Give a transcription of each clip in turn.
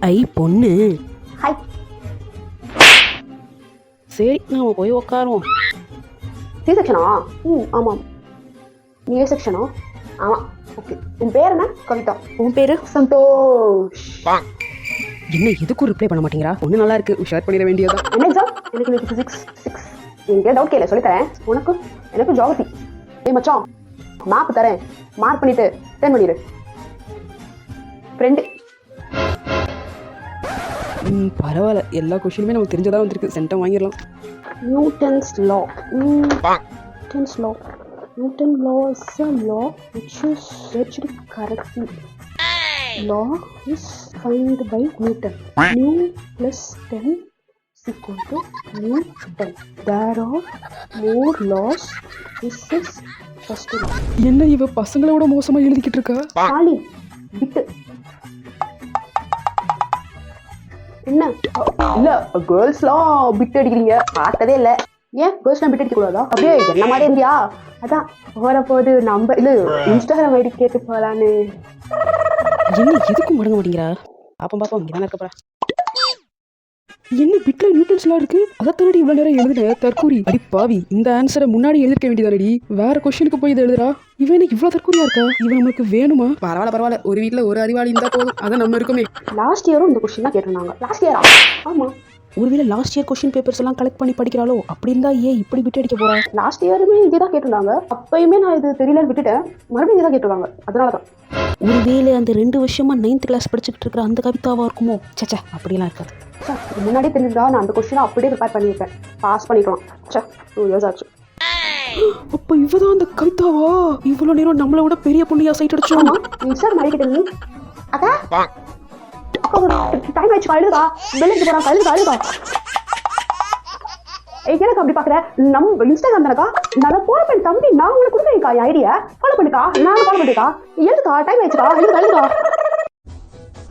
ஐ பொண்ணு. ஹாய். சரி நாம போய் உக்காருவோம். சி செக்ஷனா? ஆமாம். நீ ஏ செக்ஷனா? ஆமாம். ஓகே. உன் பேர் என்ன? கவிதா. உன் பேரு? சந்தோஷ். என்ன எதுக்கும் ரிப்ளை பண்ண மாட்டேங்கிறா? ஒண்ணு நல்லா இருக்கு, ஷேர் பண்ணிட வேண்டியதான். என்ன எக்ஸாம்? எனக்கு இன்னைக்கு ஃபிசிக்ஸ் 6. என்கிட்ட டவுட் கேளு, சொல்லித்தரேன். உனக்கு எனக்கு ஜியாகிரபி. ஏய் மச்சான், மேப் தரேன், மார்க் பண்ணிட்டு டென் பண்ணிடு. ஃப்ரெண்டு. பரவாயில்ல, எல்லா கொஸ்டினுமே நமக்கு தெரிஞ்சதா வந்திருக்கு. சென்டம் வாங்கிடலாம். Newton's law. Newton's law. Newton law is a law which is judged correctly. Law is defined by Newton. New plus 10 is equal to Newton. There are more laws. This is first law. என்ன இவ பசங்களோட மோசமா எழுதிக்கிட்டு இருக்கா? Poly பிட்டு என்ன? இல்ல கேர்ள்ஸ்லாம் bit அடிக்கிறீங்க, பார்த்ததே இல்ல. ஏன் கேர்ள்ஸ்லாம் பிட் அடிக்க கூடாதா? அப்படியே என்ன மாதிரி இருந்தியா? அதான் போது நம்ப இல்ல இன்ஸ்டாகிராம் ஐடி கேட்டு போகலான்னு. என்ன எதுக்கும் மடங்க மாட்டேங்கிறா? பாப்போம் இங்கதானே இருக்க போறா. என்ன பிட்ல நியூட்டன்ஸ்லாம் இருக்கு? அதை தானடி இவ்வளவு நேரம் எழுதுன தற்கூரி. அடி பாவி, இந்த ஆன்சரை முன்னாடி எழுதிருக்க வேண்டியதானடி. வேற கொஸ்டினுக்கு போய் இதை எழுதுறா. இவன் என்ன இவ்வளவு தற்கூரியா இருக்கா? இவன் நம்மளுக்கு வேணுமா? பரவாயில்ல, ஒரு வீட்டுல ஒரு அறிவாளி இருந்தா போதும், அதான் நம்ம இருக்குமே. லாஸ்ட் இயரும் இந்த கொஸ்டின் தான் கேட்டிருந்தாங்க. லாஸ்ட் இயரா? ஆமா. ஒருவேளை லாஸ்ட் இயர் கொஸ்டின் பேப்பர்ஸ் எல்லாம் கலெக்ட் பண்ணி படிக்கிறாளோ? அப்படி இருந்தா ஏன் இப்படி பிட் அடிக்க போறா? லாஸ்ட் இயருமே இதேதான் கேட்டிருந்தாங்க. அப்பயுமே நான் இது தெரியலன்னு விட்டுட்டேன். மறுபடியும் இதேதான் கேட்டிருக்காங்க, அதனாலதான். ஒருவேளை அந்த 2 வருஷமா 9th கிளாஸ் படிச்சுக்கிட்டு இருக்கிற அந்த கவிதாவா இருக்குமோ? சச்சா, அப்படியெல்லாம் இருக்காது. முன்னாடியே தெரிஞ்சிருந்தா நான் அந்த கொஸ்டினை அப்படியே ப்ரிப்பேர் பண்ணியிருப்பேன், பாஸ் பண்ணிக்கலாம். 2 years ஆச்சு. அப்ப இவதான் அந்த கவிதாவா? இவ்வளவு நேரம் நம்மளை விட பெரிய பொண்ணியா சைட் அடிச்சோம். இன்ஸ்டாகிராம் ஐடி கேட்டு அக்கா டைம் ஆயிடுச்சு, அழுதுக்கா வெளியே போறான், கழுதுக்கா. எனக்கு அப்படி பாக்குற நம்ம இன்ஸ்டாகிராம் தானக்கா, நான் போறேன் தம்பி, நான் உனக்கு கொடுக்குறேன்க்கா என் ஐடியா, ஃபாலோ பண்ணிக்கா. நான் ஃபாலோ பண்ணிக்கா. எழுதுக்கா, டைம் ஆயிடுச்சுக்கா, எழுதுக்கா.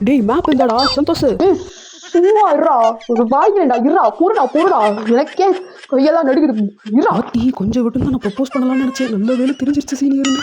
டேய் மேப் இருந்தாடா சந்தோஷ். சும்மா இருடா, ஒரு வாய்க்கிறேன்டா, இருடா போடுடா. எனக்கே கையெல்லாம் நடுக்குது, இருடா. கொஞ்சம் விட்டு தான் நான் ப்ரப்போஸ் பண்ணலாம்னு நினைச்சேன். நல்ல வேலை தெரிஞ்சிருச்சு சீனியர்.